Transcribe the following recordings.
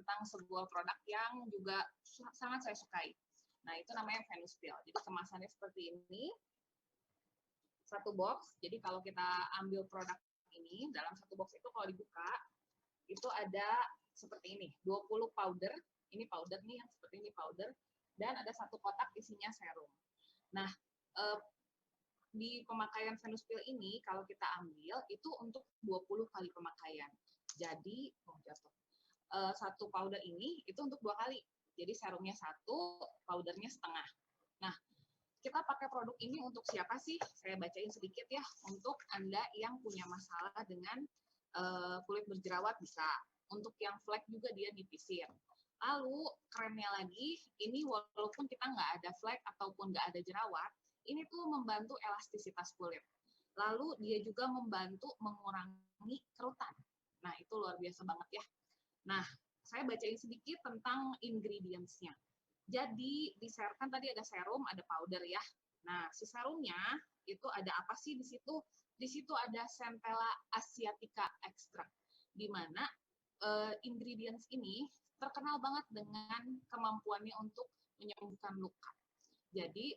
tentang sebuah produk yang juga sangat saya sukai. Nah, itu namanya Venus Peel. Jadi kemasannya seperti ini. Satu box. Jadi kalau kita ambil produk ini, dalam satu box itu kalau dibuka, itu ada seperti ini, 20 powder. Ini powder nih, yang seperti ini powder. Dan ada satu kotak isinya serum. Nah, di pemakaian Venus Peel ini, kalau kita ambil, itu untuk 20 kali pemakaian. Jadi, satu powder ini itu untuk 2 kali. Jadi serumnya 1, powdernya setengah. Nah, kita pakai produk ini untuk siapa sih? Saya bacain sedikit ya. Untuk Anda yang punya masalah dengan kulit berjerawat bisa. Untuk yang flek juga dia dipisir. Lalu kerennya lagi, ini walaupun kita nggak ada flek ataupun nggak ada jerawat, ini tuh membantu elastisitas kulit. Lalu dia juga membantu mengurangi kerutan. Nah, itu luar biasa banget ya. Nah, saya bacain sedikit tentang ingredients-nya. Jadi, kan tadi ada serum, ada powder ya. Nah, si serumnya itu ada apa sih di situ? Di situ ada Centella asiatica extract, di mana ingredients ini terkenal banget dengan kemampuannya untuk menyembuhkan luka. Jadi,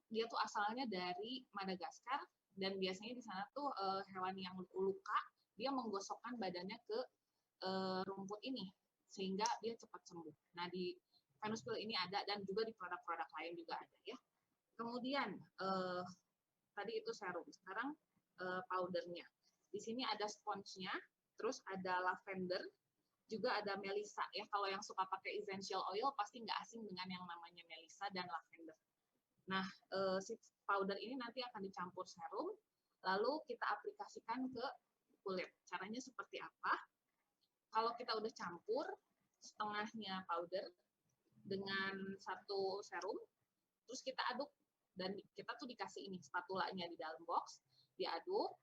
dia tuh asalnya dari Madagaskar, dan biasanya di sana tuh hewan yang luka, dia menggosokkan badannya ke rumput ini, sehingga dia cepat sembuh. Nah, di Venus Peel ini ada, dan juga di produk-produk lain juga ada ya. Kemudian, tadi itu serum, sekarang powdernya. Di sini ada sponsnya, terus ada lavender, juga ada melisa ya. Kalau yang suka pakai essential oil pasti nggak asing dengan yang namanya melisa dan lavender. Nah, si powder ini nanti akan dicampur serum, lalu kita aplikasikan ke kulit. Caranya seperti apa? Kalau kita udah campur setengahnya powder dengan satu serum, terus kita aduk, dan kita tuh dikasih ini spatulanya di dalam box, diaduk,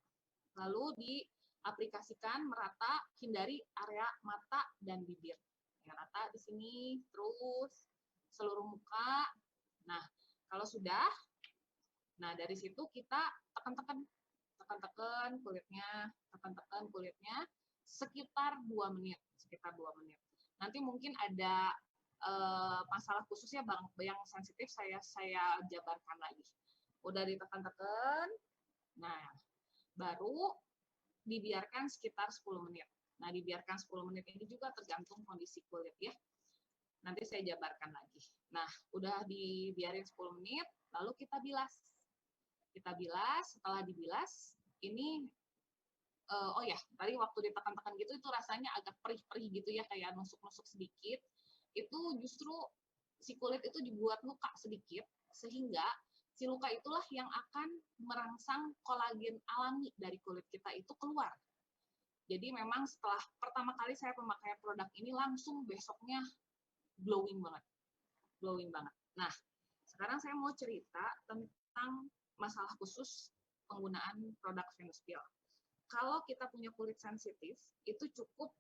lalu diaplikasikan merata, hindari area mata dan bibir. Ya, rata di sini, terus seluruh muka. Nah, kalau sudah, nah dari situ kita tekan-tekan kulitnya, sekitar 2 menit. Nanti mungkin ada masalah khususnya yang sensitif saya jabarkan lagi. Udah ditekan-tekan, nah baru dibiarkan sekitar 10 menit. Nah, dibiarkan 10 menit ini juga tergantung kondisi kulit ya. Nanti saya jabarkan lagi. Nah, udah dibiarin 10 menit, lalu kita bilas. Setelah dibilas, ini oh ya, tadi waktu ditekan-tekan gitu itu rasanya agak perih-perih gitu ya, kayak nusuk-nusuk sedikit. Itu justru si kulit itu dibuat luka sedikit, sehingga si luka itulah yang akan merangsang kolagen alami dari kulit kita itu keluar. Jadi memang setelah pertama kali saya memakai produk ini, langsung besoknya glowing banget. Nah, sekarang saya mau cerita tentang masalah khusus penggunaan produk Venus Peel. Kalau kita punya kulit sensitif, itu cukup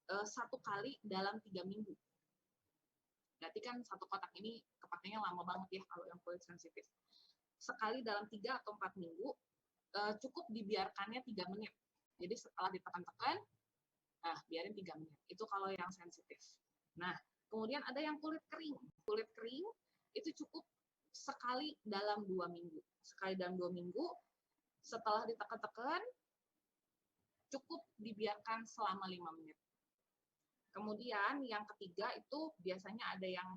1 kali dalam 3 minggu. Berarti kan satu kotak ini kepakainya lama banget ya kalau yang kulit sensitif. Sekali dalam 3 atau 4 minggu, cukup dibiarkannya 3 menit. Jadi setelah ditekan-tekan, nah biarin 3 menit. Itu kalau yang sensitif. Nah, kemudian ada yang kulit kering. Kulit kering itu cukup sekali dalam 2 minggu. Setelah ditekan-tekan, cukup dibiarkan selama 5 menit. Kemudian yang ketiga itu biasanya ada yang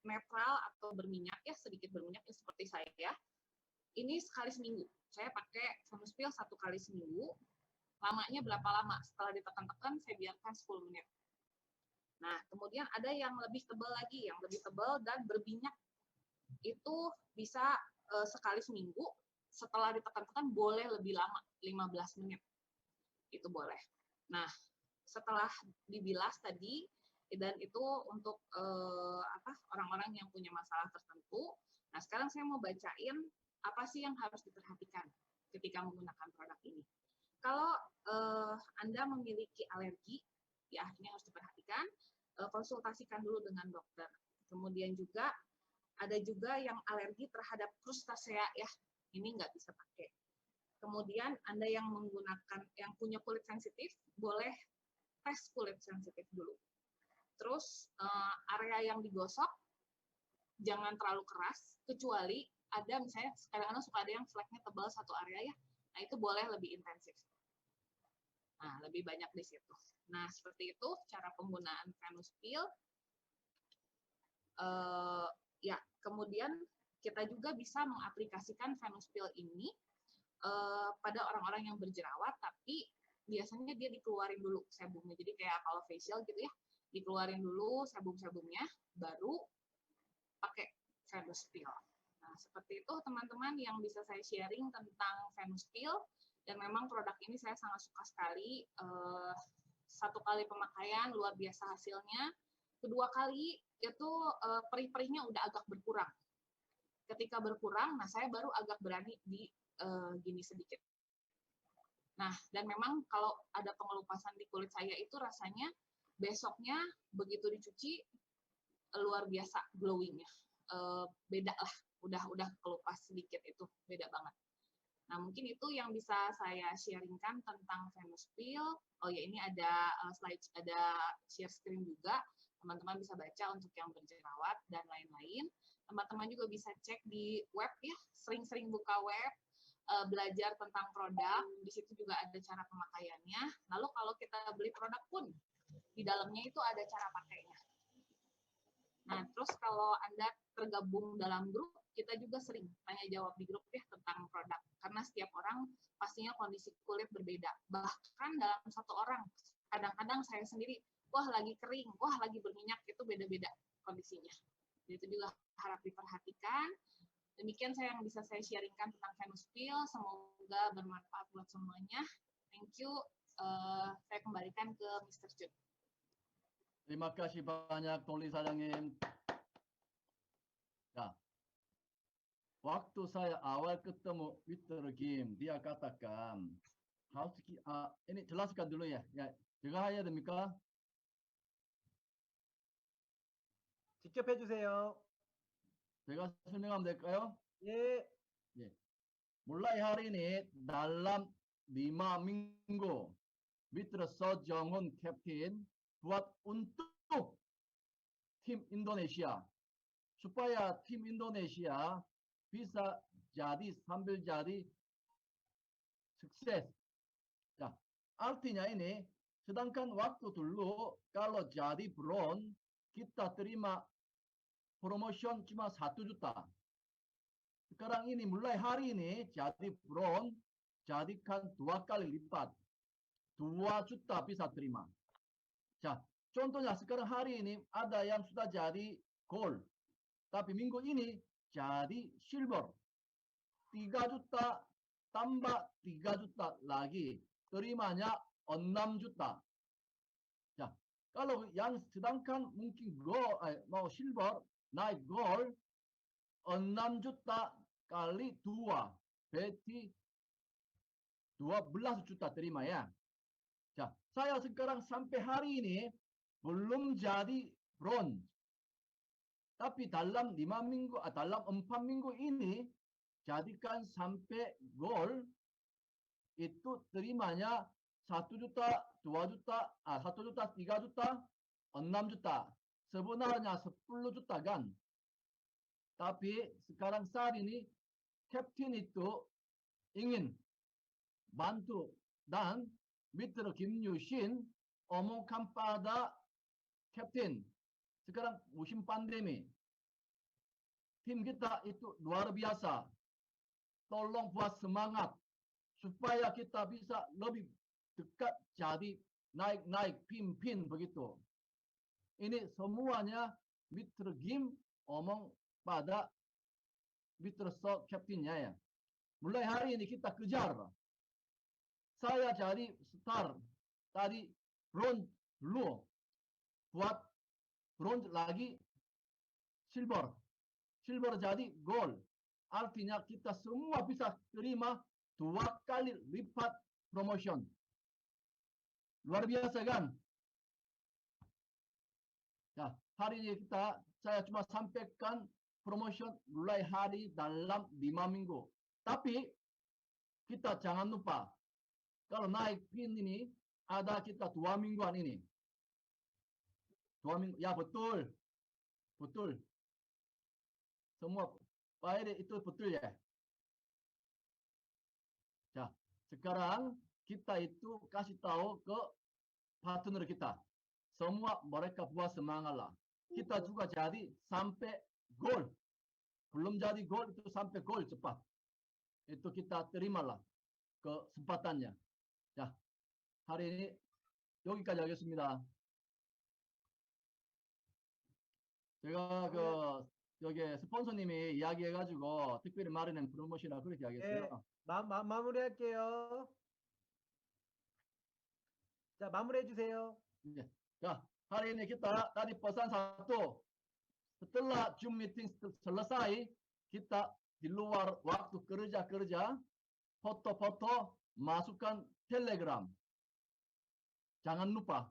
netral atau berminyak ya, sedikit berminyak ya, seperti saya. Ini sekali seminggu. Saya pakai Venus Peel 1 kali seminggu. Lamanya berapa lama? Setelah ditekan-tekan saya biarkan 10 menit. Nah, kemudian ada yang lebih tebal lagi, yang lebih tebal dan berminyak. Itu bisa sekali seminggu. Setelah ditekan-tekan boleh lebih lama, 15 menit. Itu boleh. Nah, setelah dibilas tadi, dan itu untuk orang-orang yang punya masalah tertentu. Nah, sekarang saya mau bacain apa sih yang harus diperhatikan ketika menggunakan produk ini. Kalau Anda memiliki alergi, ya ini harus diperhatikan, konsultasikan dulu dengan dokter. Kemudian juga ada juga yang alergi terhadap krustasea ya, ini nggak bisa pakai. Kemudian Anda yang punya kulit sensitif, boleh tes kulit sensitif dulu. Terus Terus area yang digosok jangan terlalu keras, kecuali ada misalnya kadang-kadang suka ada yang flagnya tebal satu area ya. Nah, itu boleh lebih intensif. Nah, lebih banyak di situ. Nah, seperti itu cara penggunaan Venus Peel. Ya, kemudian kita juga bisa mengaplikasikan Venus Peel ini pada orang-orang yang berjerawat, tapi biasanya dia dikeluarin dulu sebumnya. Jadi kayak kalau facial gitu ya, dikeluarin dulu sebum-sebumnya, baru pakai Venus Peel. Nah, seperti itu teman-teman yang bisa saya sharing tentang Venus Peel. Dan memang produk ini saya sangat suka sekali. Satu kali pemakaian luar biasa hasilnya. Kedua kali itu perih-perihnya udah agak berkurang. Ketika berkurang, nah saya baru agak berani di gini sedikit. Nah, dan memang kalau ada pengelupasan di kulit saya itu rasanya besoknya begitu dicuci luar biasa glowingnya. Beda lah, udah kelupas sedikit itu, beda banget. Nah, mungkin itu yang bisa saya sharingkan tentang Venus Peel. Oh ya, ini ada slide, ada share screen juga. Teman-teman bisa baca untuk yang berjerawat dan lain-lain. Teman-teman juga bisa cek di web ya, sering-sering buka web, belajar tentang produk. Di situ juga ada cara pemakaiannya. Lalu kalau kita beli produk pun, di dalamnya itu ada cara pakainya. Nah, terus kalau Anda tergabung dalam grup, kita juga sering tanya jawab di grup ya tentang produk. Karena setiap orang pastinya kondisi kulit berbeda. Bahkan dalam satu orang, kadang-kadang saya sendiri, wah lagi kering, wah lagi berminyak, itu beda-beda kondisinya. Itu juga harap diperhatikan. Demikian saya yang bisa saya sharingkan tentang Venus Peel. Semoga bermanfaat buat semuanya. Thank you. Saya kembalikan ke Mr. Jun. Terima kasih banyak Toli Sa장님. Ya, waktu saya awal ketemu Mr. Kim, dia katakan, ini jelaskan dulu ya. Ya, 제가 해야 됩니까? 직접 해주세요. 제가 설명하면 될까요? 예. 예. Mulai hari ini dalam 5 minggu, Mr. Sejong Captain buat untuk tim Indonesia supaya tim Indonesia bisa jadi sambil jadi sukses. Ya, artinya ini, sedangkan waktu dulu kalau jadi bron kita terima promotion cuma 1 juta. Sekarang ini mulai hari ini jadi bron jadikan 2 kali lipat. 2 juta bisa terima. Ya, contohnya sekarang hari ini ada yang sudah jadi gold. Tapi minggu ini jadi silver. 3 juta tambah 3 juta lagi. Terimanya 6 juta. Ya, kalau yang sedangkan mungkin gold, mau silver, naik gold, 6 juta kali 2. Berarti 12 juta terima ya. Ya, saya sekarang sampai hari ini belum jadi bronze. Tapi dalam 5 minggu, dalam 4 minggu ini, jadikan sampai gold, itu terimanya 1 juta, 2 juta, 1 juta, 3 juta, 6 juta. Sebenarnya 10 juta kan. Tapi sekarang saat ini, Captain itu ingin bantu dan Mr. Kim Yu-shin omongkan pada Captain. Sekarang musim pandemi. Tim kita itu luar biasa. Tolong buat semangat supaya kita bisa lebih dekat jadi naik-naik pin-pin begitu. Ini semuanya Mr. Kim omong pada Mr. So Captain-nya ya. Mulai hari ini kita kejar. Saya jadi star. Tadi bronze dulu. Buat bronze lagi silver. Silver jadi gold. Artinya kita semua bisa terima 2 kali lipat promotion. Luar biasa kan? Ya, hari ini saya cuma sampaikan promotion mulai hari dalam 5 minggu. Tapi kita jangan lupa kalau naik pin ini ada kita 2 mingguan ini. Ya betul. Betul. Semua Pak itu betul ya. Ya, sekarang kita itu kasih tahu ke partner kita. Semua mereka buat semangat lah. Kita juga jadi sampai gol. Belum jadi gol itu sampai gol cepat. Itu kita terimalah kesempatannya. Ya, hari ini 여기까지 하겠습니다. 제가 그 여기 스폰서님이 이야기해가지고 특별히 마련한 프로모션이라 그렇게 하겠어요. 네, 마무리할게요. 자, 마무리해 주세요. 네. 자, hari ini kita tadi pesan satu. Setelah Zoom meeting selesai, kita di luar waktu kerja foto-foto masukkan Telegram. Jangan lupa,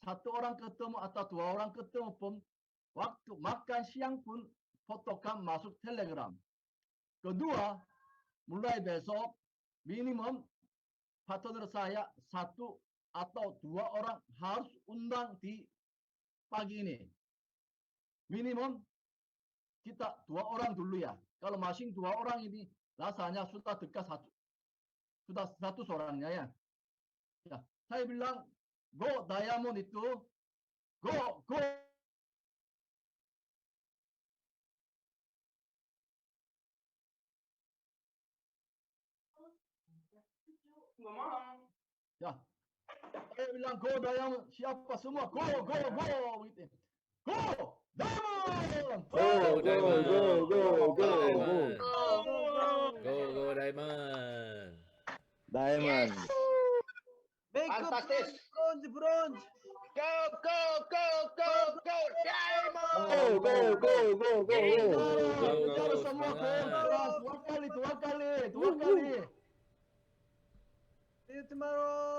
satu orang ketemu atau dua orang ketemu pun, waktu makan siang pun fotokan masuk Telegram. Kedua, mulai besok minimum partner saya satu atau dua orang harus undang di pagi ini. Minimum kita dua orang dulu ya. Kalau masing dua orang ini rasanya sudah dekat sudah 100 orangnya ya. Ya, saya bilang go Diamond itu go. Ya, saya bilang go Diamond, siapa semua go gitu. Go Diamond! Go Diamond! Go Diamond! Diamond. Make up Fantastic. bronze. Go, Diamond! Bicara semua keras, dua kali. See you tomorrow.